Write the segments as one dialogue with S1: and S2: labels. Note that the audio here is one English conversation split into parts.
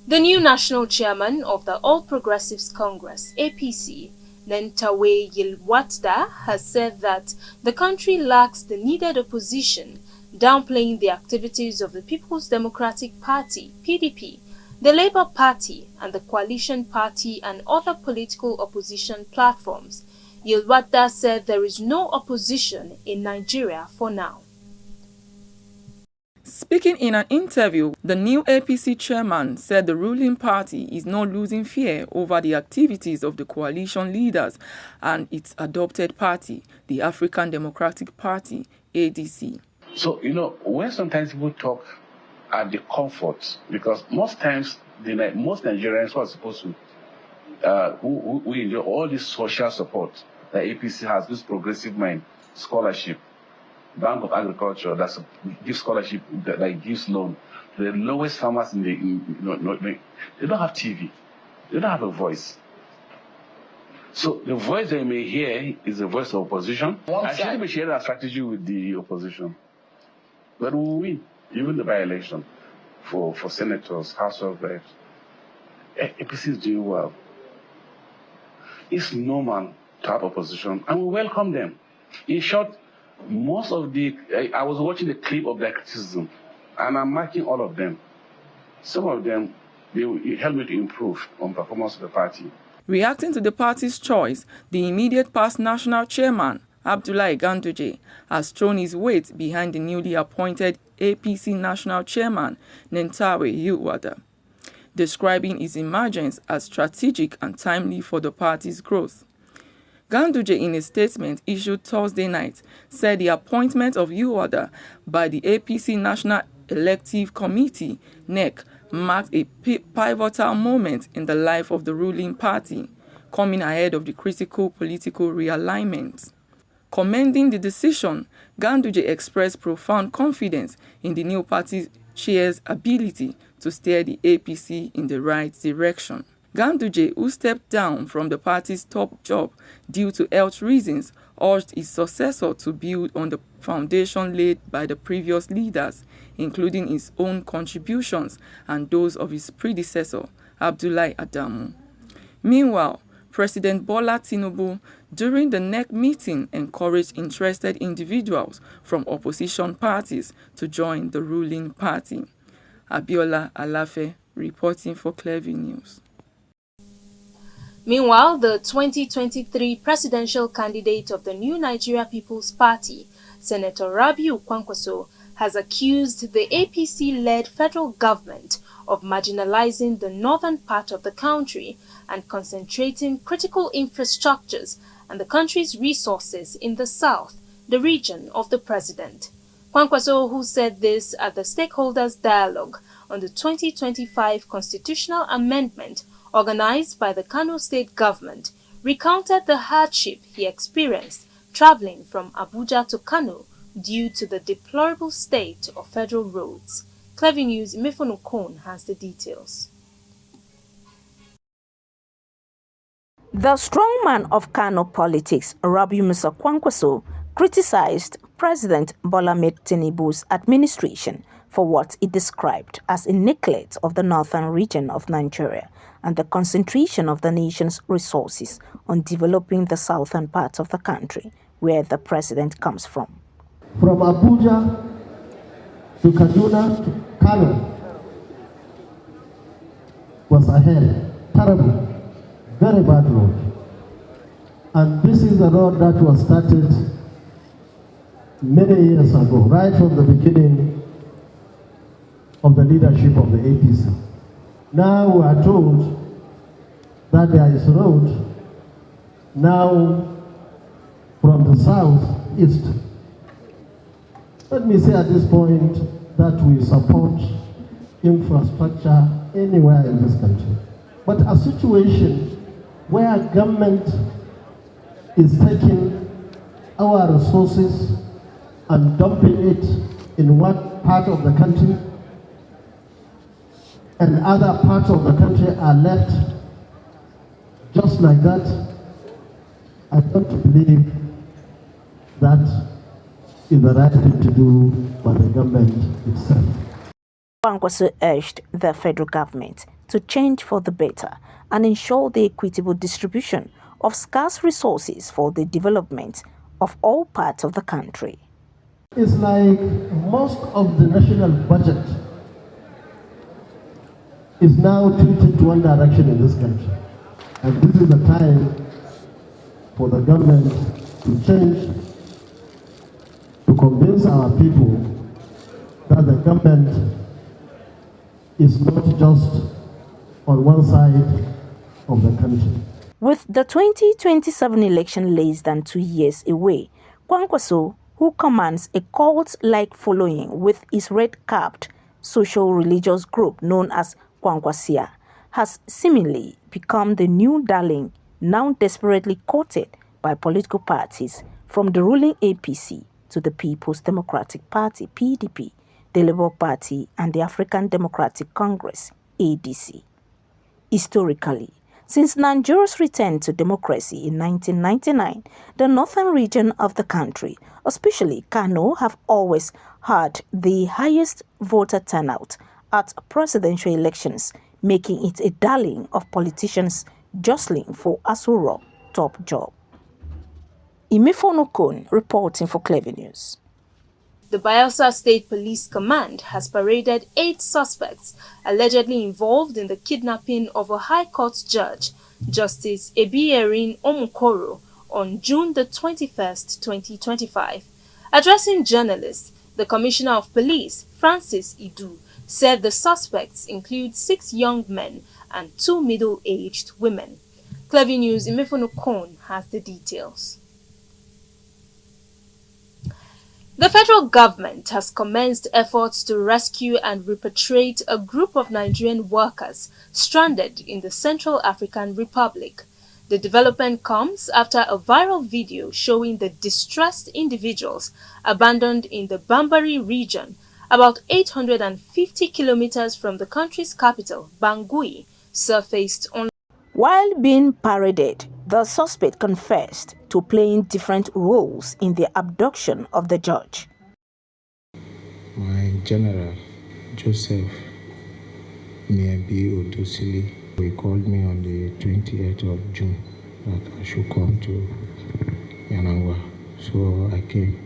S1: The new national chairman of the All Progressives Congress, APC, Nentawe Yilwatda, has said that the country lacks the needed opposition, downplaying the activities of the People's Democratic Party, PDP, the Labour Party, and the Coalition Party and other political opposition platforms. Yilwatda said there is no opposition in Nigeria for now.
S2: Speaking in an interview, the new APC chairman said the ruling party is not losing fear over the activities of the coalition leaders and its adopted party, the African Democratic Party, ADC.
S3: So, when sometimes people talk at the comfort, because most times, most Nigerians who are supposed to, who enjoy all this social support that APC has, this progressive mind, scholarship, Bank of Agriculture that gives scholarship, that gives loan to the lowest farmers in the, they don't have TV, they don't have a voice. So the voice they may hear is the voice of opposition. I shouldn't be sharing a strategy with the opposition, but we will win, even the by-election for senators, House of Reps. APC is doing well. It's normal to have opposition, and we welcome them. In short, most of I was watching the clip of their criticism, and I'm marking all of them. Some of them, they helped me to improve on performance of the party.
S2: Reacting to the party's choice, the immediate past national chairman, Abdullahi Ganduje, has thrown his weight behind the newly appointed APC national chairman, Nentawe Yilwatda, describing his emergence as strategic and timely for the party's growth. Ganduje, in a statement issued Thursday night, said the appointment of Yilwatda by the APC National Elective Committee, NEC, marked a pivotal moment in the life of the ruling party, coming ahead of the critical political realignment. Commending the decision, Ganduje expressed profound confidence in the new party chair's ability to steer the APC in the right direction. Ganduje, who stepped down from the party's top job due to health reasons, urged his successor to build on the foundation laid by the previous leaders, including his own contributions and those of his predecessor, Abdullahi Adamu. Meanwhile, President Bola Tinubu, during the NEC meeting, encouraged interested individuals from opposition parties to join the ruling party. Abiola Alafe, reporting for Clever News.
S1: Meanwhile, the 2023 presidential candidate of the New Nigeria People's Party, Senator Rabiu Kwankwaso, has accused the APC-led federal government of marginalizing the northern part of the country and concentrating critical infrastructures and the country's resources in the south, the region of the president. Kwankwaso, who said this at the stakeholders' dialogue on the 2025 constitutional amendment organized by the Kano state government, recounted the hardship he experienced traveling from Abuja to Kano due to the deplorable state of federal roads. Clever News Imefonukon has the details.
S4: The strongman of Kano politics, Rabiu Kwankwaso, criticized President Bola Tinubu's administration for what he described as a neglect of the northern region of Nigeria and the concentration of the nation's resources on developing the southern part of the country, where the president comes from.
S5: From Abuja to Kaduna to Kano was a hell, terrible, very bad road. And this is the road that was started many years ago, right from the beginning of the leadership of the APC. Now we are told that there is a road now from the south east. Let me say at this point that we support infrastructure anywhere in this country. But a situation where government is taking our resources and dumping it in one part of the country, and other parts of the country are left just like that, I don't believe that is the right thing to do by the government itself.
S4: Kwankwaso urged the federal government to change for the better and ensure the equitable distribution of scarce resources for the development of all parts of the country.
S5: It's like most of the national budget is now tilted to one direction in this country. And this is the time for the government to change, to convince our people that the government is not just on one side of the country.
S4: With the 2027 election less than 2 years away, Kwankwaso, who commands a cult-like following with his red-capped social religious group known as Kwankwasia, has seemingly become the new darling now desperately courted by political parties from the ruling APC to the People's Democratic Party (PDP), the Labour Party and the African Democratic Congress (ADC). Historically, since Nigeria's return to democracy in 1999, the northern region of the country, especially Kano, have always had the highest voter turnout at presidential elections, making it a darling of politicians jostling for Asuro top job. Imifonokon reporting for Clever News.
S1: The Bayelsa State Police Command has paraded 8 suspects allegedly involved in the kidnapping of a High Court judge, Justice Ebierin Omukoro, on June the 21st, 2025. Addressing journalists, the Commissioner of Police, Francis Idu, said the suspects include 6 young men and 2 middle-aged women. Clever News Imifonokon has the details. The federal government has commenced efforts to rescue and repatriate a group of Nigerian workers stranded in the Central African Republic. The development comes after a viral video showing the distressed individuals abandoned in the Bambari region, about 850 kilometers from the country's capital, Bangui, surfaced on.
S4: While being paraded, the suspect confessed to playing different roles in the abduction of the judge.
S6: My general, Joseph Miebi Odosili, he called me on the 28th of June that I should come to Yanangwa. So I came,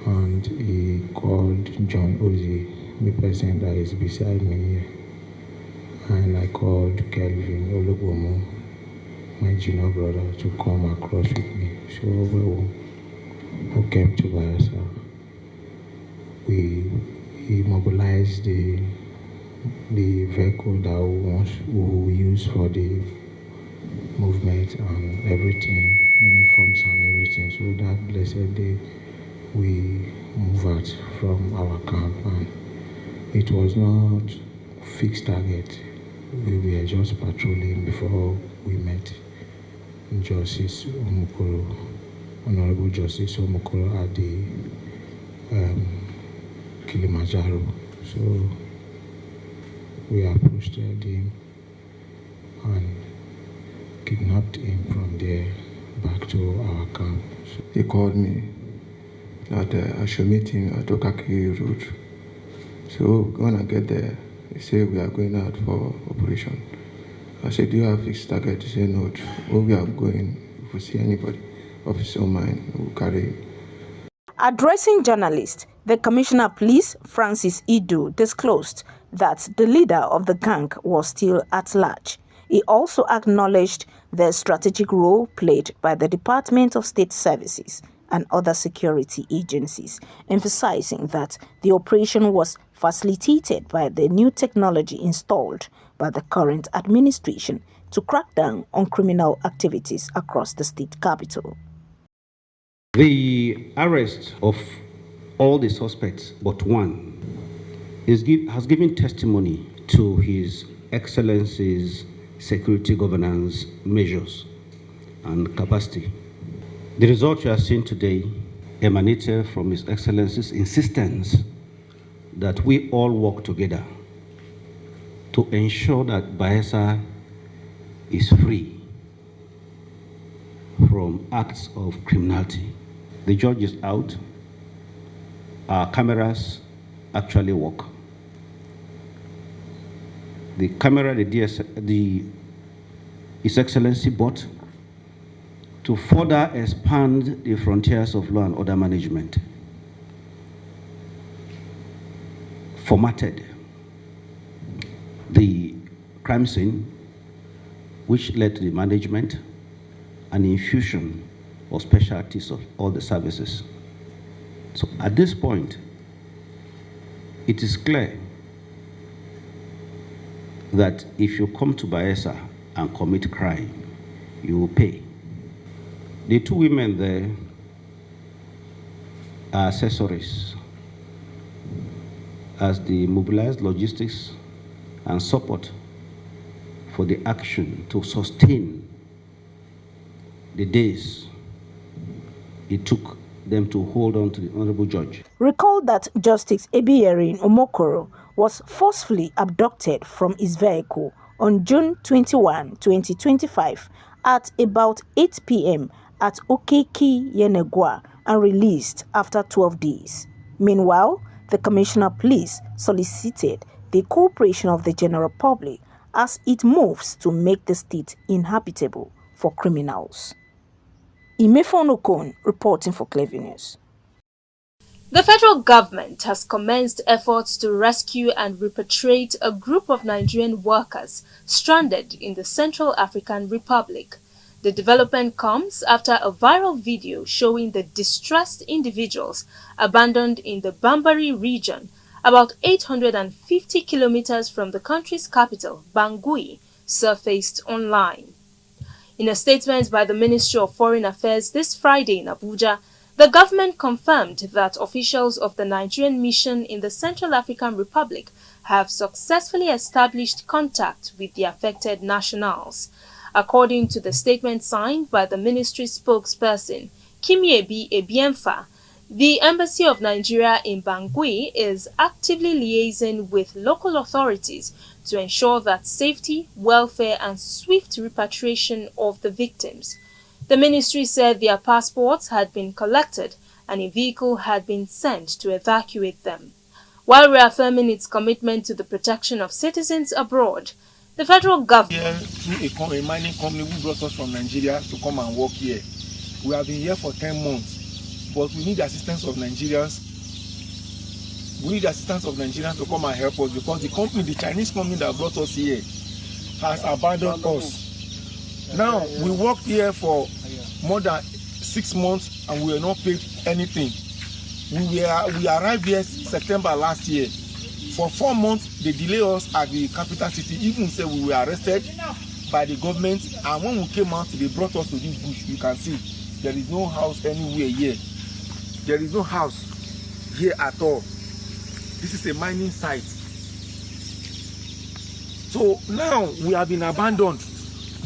S6: and he called John Ozi, the person that is beside me here. And I called Kelvin Olubomo, my junior brother, to come across with me. So we came to Bayelsa. We mobilized the vehicle that we will use for the movement and everything, uniforms and everything. So that blessed day, we moved out from our camp, and it was not fixed target. We were just patrolling before we met Justice Omukoro, Honorable Justice Omukoro at the Kilimanjaro. So we approached him and kidnapped him from there back to our camp.
S7: He called me that I should meet him at Okaki Road. So when I get there, he said we are going out for operation. I said, do you have fixed target? He said, no. Where we are going, if we see anybody of his own mind, we'll carry him.
S4: Addressing journalists, the Commissioner of Police, Francis Idu, disclosed that the leader of the gang was still at large. He also acknowledged the strategic role played by the Department of State Services and other security agencies, emphasizing that the operation was facilitated by the new technology installed by the current administration to crack down on criminal activities across the state capital.
S8: The arrest of all the suspects but one has given testimony to His Excellency's security governance measures and capacity. The results you are seeing today emanated from His Excellency's insistence that we all work together to ensure that Bayelsa is free from acts of criminality. The judge is out. Our cameras actually work. the camera His Excellency bought to further expand the frontiers of law and order management, formatted the crime scene, which led to the management and infusion of specialties of all the services. So at this point, it is clear that if you come to Bayelsa and commit crime, you will pay. The two women there are accessories as the mobilized logistics and support for the action to sustain the days it took them to hold on to the Honorable Judge.
S4: Recall that Justice Ebierin Omokoro was forcefully abducted from his vehicle on June 21, 2025 at about 8 p.m. at Okeki Yenegua and released after 12 days. Meanwhile, the Commissioner of Police solicited the cooperation of the general public as it moves to make the state inhabitable for criminals. Imefonokon reporting for Clever News.
S1: The federal government has commenced efforts to rescue and repatriate a group of Nigerian workers stranded in the Central African Republic. The development comes after a viral video showing the distressed individuals abandoned in the Bambari region, about 850 kilometers from the country's capital, Bangui, surfaced online. In a statement by the Ministry of Foreign Affairs this Friday in Abuja, the government confirmed that officials of the Nigerian mission in the Central African Republic have successfully established contact with the affected nationals. According to the statement signed by the ministry spokesperson, Kimiebi Ebiemfa, the Embassy of Nigeria in Bangui is actively liaising with local authorities to ensure that safety, welfare, and swift repatriation of the victims. The ministry said their passports had been collected and a vehicle had been sent to evacuate them. While reaffirming its commitment to the protection of citizens abroad, the federal government...
S9: Through a mining company who brought us from Nigeria to come and work here. We have been here for 10 months, but we need the assistance of Nigerians. We need the assistance of Nigerians to come and help us because the company, the Chinese company that brought us here, has abandoned us. Now, we worked here for more than 6 months and we were not paid anything. We arrived here September last year. For 4 months, they delay us at the capital city. Even said we were arrested by the government, and when we came out, they brought us to this bush. You can see there is no house anywhere here. There is no house here at all. This is a mining site. So now we have been abandoned.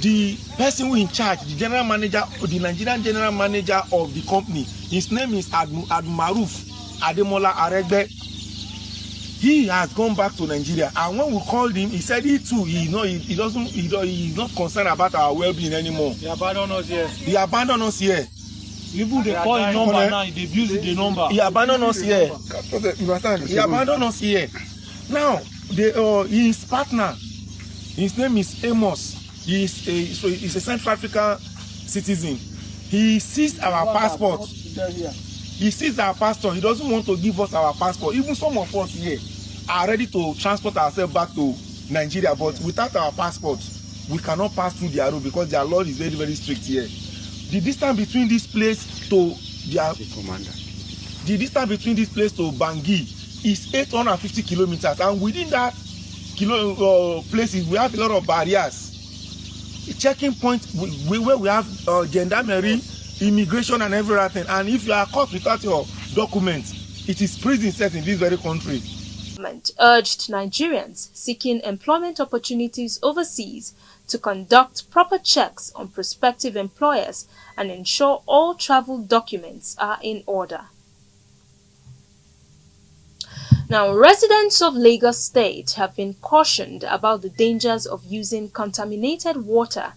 S9: The person who in charge, the general manager, the Nigerian general manager of the company, his name is Admaruf Ademola Aregbe. He has gone back to Nigeria, and when we called him, he said he's not concerned about our well-being anymore.
S10: He abandoned us here.
S9: He abandoned us here.
S10: Even they call his number now, they abuse the number.
S9: He abandoned us here. You understand? He abandoned us here. Now, his partner, his name is Amos. He's a Central African citizen. He seized our passport. He seized our passport. He doesn't want to give us our passport. Even some of us here are ready to transport ourselves back to Nigeria, but without our passports, we cannot pass through their road because their law is very, very strict here. The distance between this place to the distance between this place to Bangui is 850 kilometers, and within that places we have a lot of barriers. A checking point where we have gendarmerie, immigration, and everything. And if you are caught without your documents, it is prison set in this very country.
S1: The government urged Nigerians seeking employment opportunities overseas to conduct proper checks on prospective employers and ensure all travel documents are in order. Now, residents of Lagos State have been cautioned about the dangers of using contaminated water,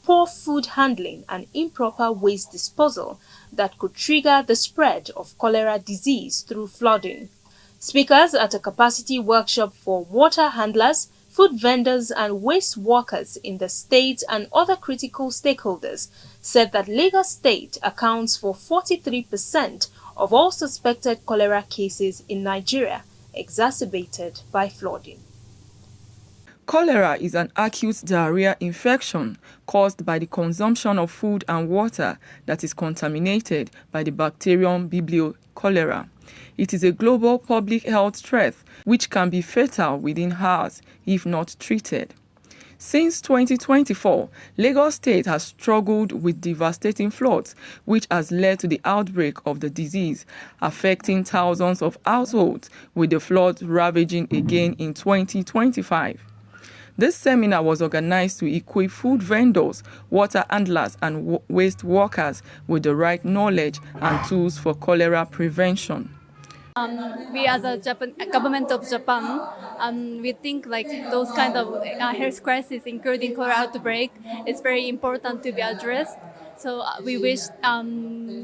S1: poor food handling, and improper waste disposal that could trigger the spread of cholera disease through flooding. Speakers at a capacity workshop for water handlers, food vendors and waste workers in the state and other critical stakeholders said that Lagos State accounts for 43% of all suspected cholera cases in Nigeria, exacerbated by flooding.
S2: Cholera is an acute diarrhea infection caused by the consumption of food and water that is contaminated by the bacterium Vibrio cholera. It is a global public health threat which can be fatal within hours if not treated. Since 2024, Lagos State has struggled with devastating floods, which has led to the outbreak of the disease, affecting thousands of households, with the floods ravaging again in 2025. This seminar was organized to equip food vendors, water handlers, and waste workers with the right knowledge and tools for cholera prevention.
S11: We as a government of Japan, we think like those kind of health crises, including cholera outbreak, is very important to be addressed. So we wish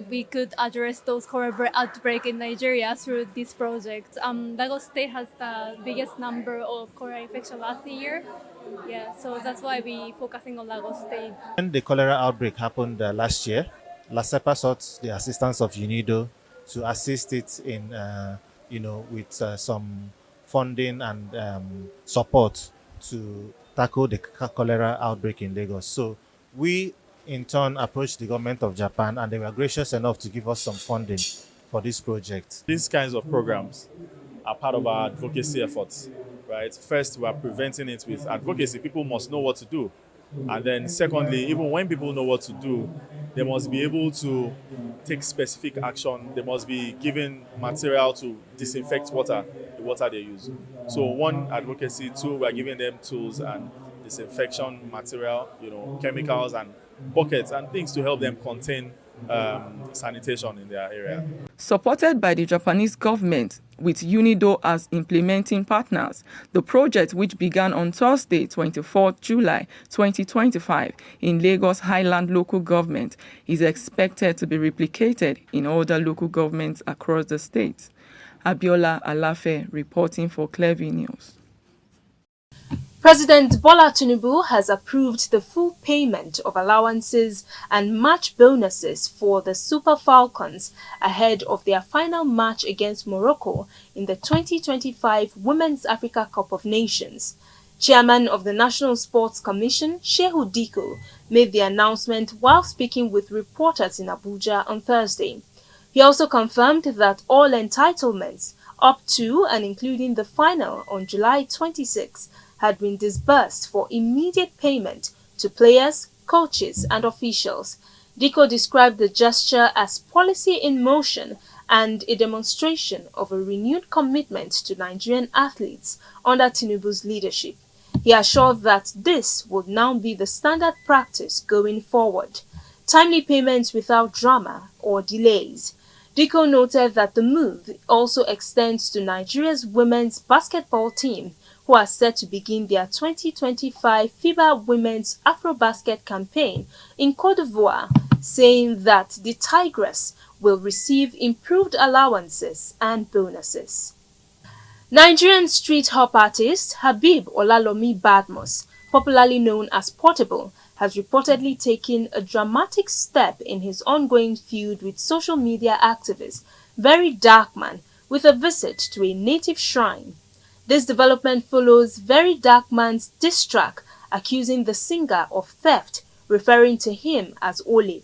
S11: we could address those cholera outbreak in Nigeria through this project. Lagos State has the biggest number of cholera infection last year. Yeah, so that's why we focusing on Lagos State.
S12: When the cholera outbreak happened last year, LASEPA sought the assistance of UNIDO to assist it in, with some funding and support to tackle the cholera outbreak in Lagos. So we, in turn, approached the government of Japan, and they were gracious enough to give us some funding for this project.
S13: These kinds of programs are part of our advocacy efforts, right? First, we are preventing it with advocacy. People must know what to do. And then secondly, even when people know what to do, they must be able to take specific action. They must be given material to disinfect the water they use. So one, advocacy. Two, we are giving them tools and disinfection material, chemicals and buckets and things to help them contain sanitation in their area.
S2: Supported by the Japanese government, with UNIDO as implementing partners, the project, which began on Thursday, 24 July 2025 in Lagos Highland local government, is expected to be replicated in other local governments across the state. Abiola Alafe reporting for Clever News.
S1: President Bola Tinubu has approved the full payment of allowances and match bonuses for the Super Falcons ahead of their final match against Morocco in the 2025 Women's Africa Cup of Nations. Chairman of the National Sports Commission, Shehu Diko, made the announcement while speaking with reporters in Abuja on Thursday. He also confirmed that all entitlements up to and including the final on July 26 had been disbursed for immediate payment to players, coaches, and officials. Diko described the gesture as policy in motion and a demonstration of a renewed commitment to Nigerian athletes under Tinubu's leadership. He assured that this would now be the standard practice going forward. Timely payments without drama or delays. Diko noted that the move also extends to Nigeria's women's basketball team, who are set to begin their 2025 FIBA Women's Afrobasket campaign in Côte d'Ivoire, saying that the Tigress will receive improved allowances and bonuses. Nigerian street hop artist Habib Olalomi Badmus, popularly known as Portable, has reportedly taken a dramatic step in his ongoing feud with social media activist Verydarkman with a visit to a native shrine. This development follows Verydarkman's diss track accusing the singer of theft, referring to him as Ole.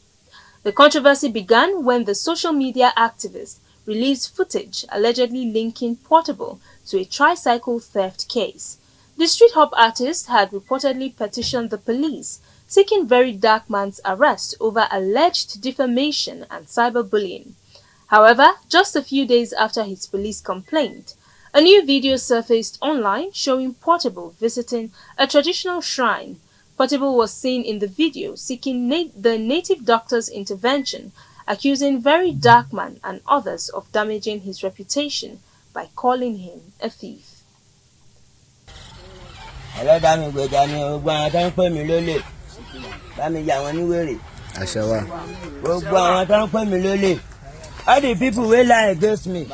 S1: The controversy began when the social media activist released footage allegedly linking Portable to a tricycle theft case. The street hop artist had reportedly petitioned the police, seeking Verydarkman's arrest over alleged defamation and cyberbullying. However, just a few days after his police complaint, a new video surfaced online showing Portable visiting a traditional shrine. Portable was seen in the video seeking the native doctor's intervention, accusing Verydarkman and others of damaging his reputation by calling him a thief.
S14: All the people will lie against me.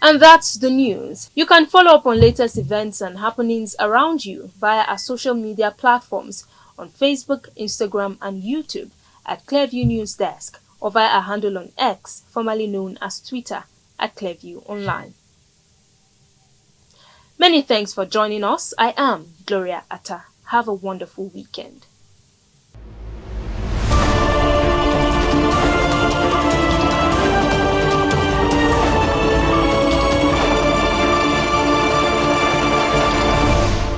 S1: And that's the news. You can follow up on latest events and happenings around you via our social media platforms on Facebook, Instagram, and YouTube at Clearview News Desk, or via our handle on X, formerly known as Twitter, at Clearview Online. Many thanks for joining us. I am Gloria Atta. Have a wonderful weekend.